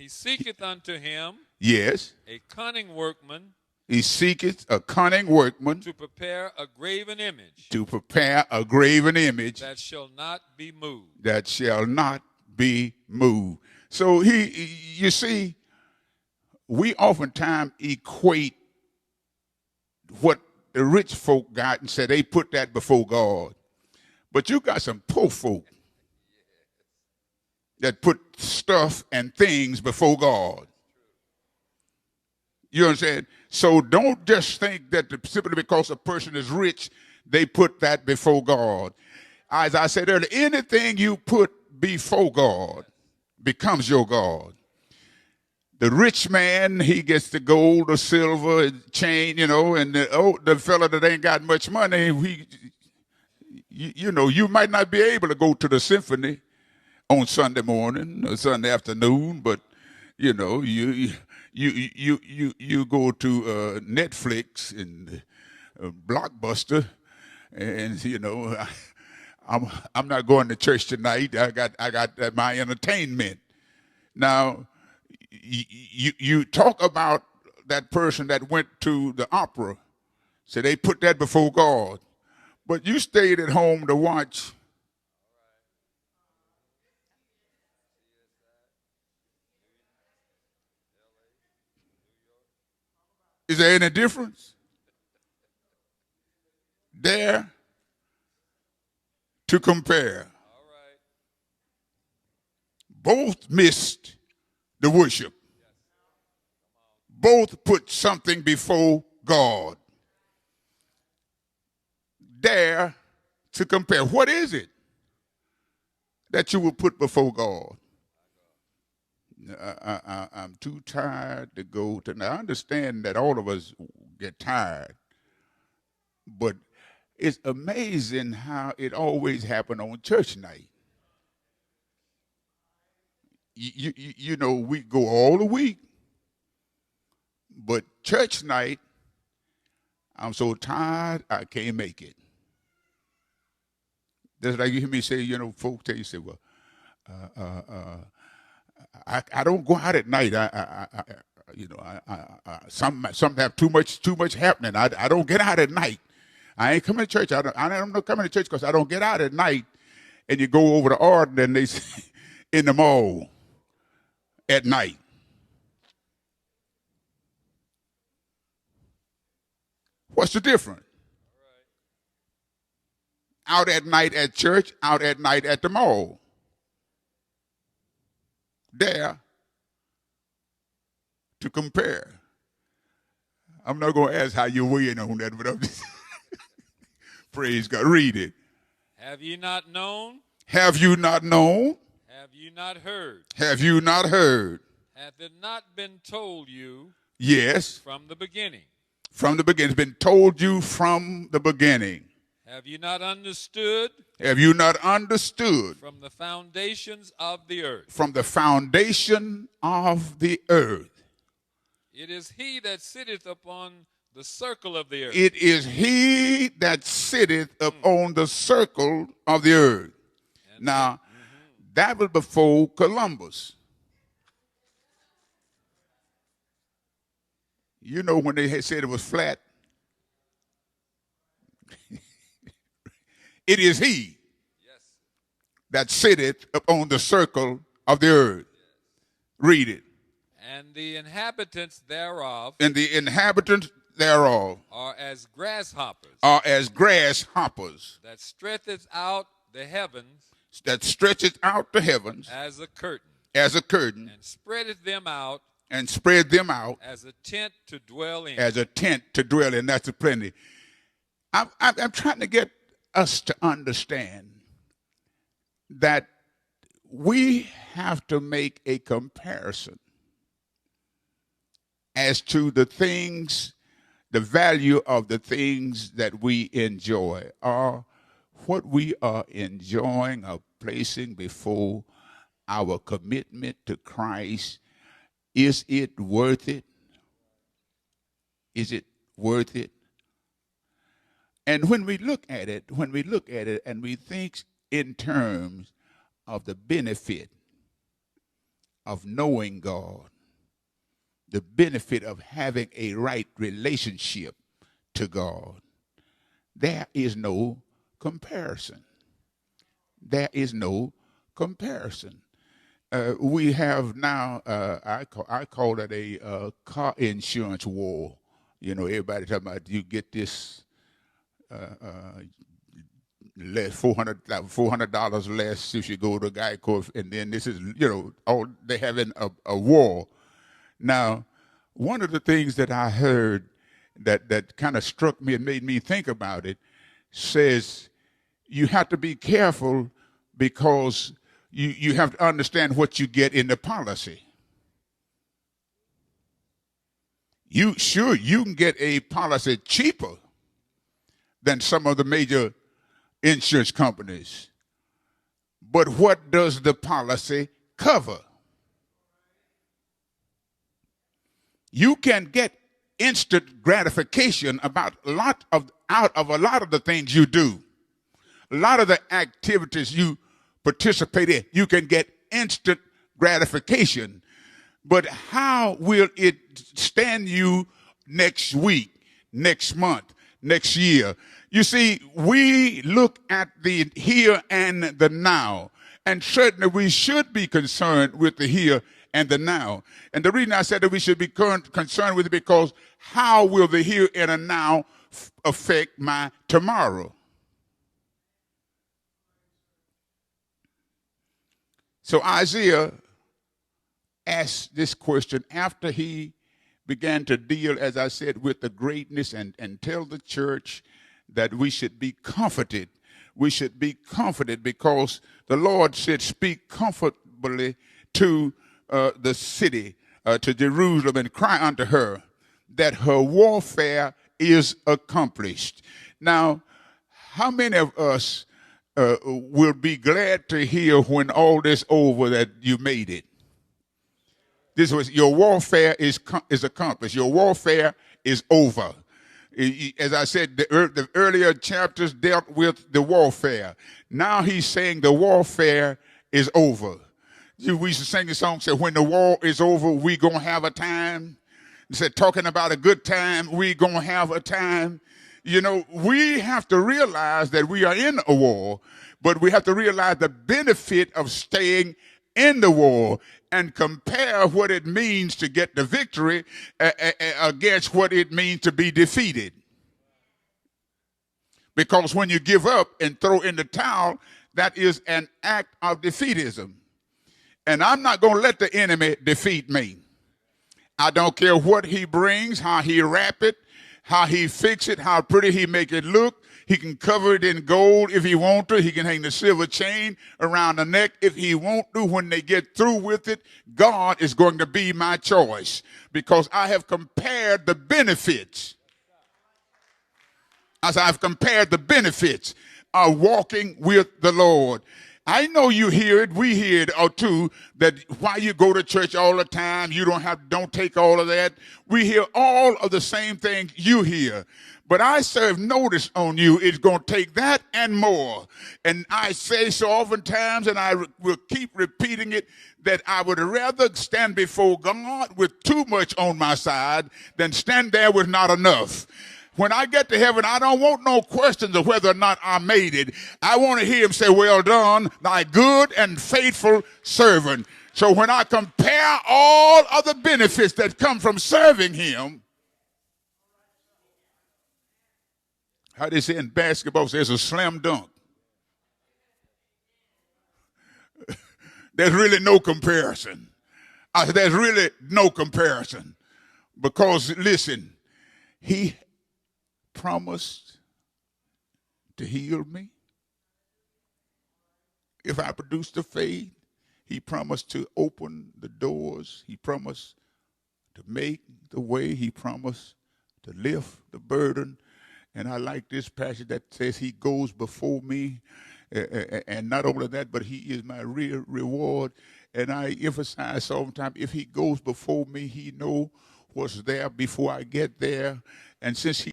he seeketh unto him Yes. a cunning workman He seeketh a cunning workman to prepare a graven image to prepare a graven image that shall not be moved. that shall not be moved. So you see, we oftentimes equate what the rich folk got and say they put that before God. But you got some poor folk that put stuff and things before God. You understand? So don't just think that simply because a person is rich, they put that before God. As I said earlier, anything you put before God becomes your God. The rich man, he gets the gold or silver chain, and the fella that ain't got much money, you might not be able to go to the symphony on Sunday morning or Sunday afternoon, but you go to Netflix and Blockbuster, and I'm not going to church tonight. I got my entertainment. Now, you talk about that person that went to the opera, so they put that before God, but you stayed at home to watch. Is there any difference there to compare? Both missed the worship. Both put something before God. Dare to compare. What is it that you will put before God? I'm too tired to go to. Now, I understand that all of us get tired, but it's amazing how it always happened on church night. We go all the week, but church night, I'm so tired, I can't make it. That's like you hear me say, folks tell you, say, well, I don't go out at night. Some have too much happening. I don't get out at night. I ain't coming to church. I'm not coming to church because I don't get out at night. And you go over to Arden and they say, in the mall at night. What's the difference? Out at night at church, out at night at the mall. Dare to compare. I'm not going to ask how you're weighing on that, but I'm just praise God. Read it. Have ye not known? Have you not known? Have you not heard? Have you not heard? Hath it not been told you? Yes. From the beginning. From the beginning. It's been told you from the beginning. Have you not understood? Have you not understood? From the foundations of the earth. From the foundation of the earth. It is he that sitteth upon the circle of the earth. It is he that sitteth upon the circle of the earth. And now, that was before Columbus. You know when they had said it was flat? It is he that sitteth upon the circle of the earth. Read it. And the inhabitants thereof. And the inhabitants thereof. Are as grasshoppers. Are as grasshoppers. That stretcheth out the heavens. That stretcheth out the heavens. As a curtain. As a curtain. And spreadeth them out. And spread them out. As a tent to dwell in. As a tent to dwell in. That's plenty. I'm trying to get us to understand that we have to make a comparison as to the things, the value of the things that we enjoy, or what we are enjoying or placing before our commitment to Christ. Is it worth it? Is it worth it? And when we look at it and we think in terms of the benefit of knowing God, the benefit of having a right relationship to God, there is no comparison. There is no comparison. We have now, I call it a car insurance war. You know, everybody talking about you get this less $400 less if you go to Geico, and then this is, you know, all they having a war. Now, one of the things that I heard that kind of struck me and made me think about it says you have to be careful because you have to understand what you get in the policy. You can get a policy cheaper than some of the major insurance companies. But what does the policy cover? You can get instant gratification out of a lot of the things you do. A lot of the activities you participate in, you can get instant gratification. But how will it stand you next week, next month, next year? You see, we look at the here and the now, and certainly we should be concerned with the here and the now. And the reason I said that we should be concerned with it because how will the here and the now affect my tomorrow? So Isaiah asked this question after he began to deal, as I said, with the greatness and tell the church that we should be comforted. We should be comforted because the Lord said, speak comfortably to the city, to Jerusalem, and cry unto her that her warfare is accomplished. Now, how many of us will be glad to hear when all this over that you made it? This was your warfare is accomplished. Your warfare is over. As I said, the earlier chapters dealt with the warfare. Now he's saying the warfare is over. We used to sing the song, said, when the war is over, we gonna have a time. He said, talking about a good time, we gonna have a time. You know, we have to realize that we are in a war, but we have to realize the benefit of staying in the war and compare what it means to get the victory against what it means to be defeated. Because when you give up and throw in the towel, that is an act of defeatism. And I'm not going to let the enemy defeat me. I don't care what he brings, how he wrap it, how he fix it, how pretty he make it look. He can cover it in gold if he want to. He can hang the silver chain around the neck if he want to. When they get through with it, God is going to be my choice because I have compared the benefits. As I've compared the benefits of walking with the Lord. I know you hear it, we hear it too, that why you go to church all the time, you don't take all of that. We hear all of the same things you hear. But I serve notice on you, it's going to take that and more. And I say so oftentimes, and I will keep repeating it, that I would rather stand before God with too much on my side than stand there with not enough. When I get to heaven, I don't want no questions of whether or not I made it. I want to hear him say, well done, thy good and faithful servant. So when I compare all of the benefits that come from serving him, how they say in basketball, there's a slam dunk. There's really no comparison. There's really no comparison. Because, listen, he promised to heal me. If I produce the faith, he promised to open the doors. He promised to make the way. He promised to lift the burden. And I like this passage that says he goes before me. And not only that, but he is my real reward. And I emphasize sometimes, if he goes before me, he knows what's there before I get there. And since he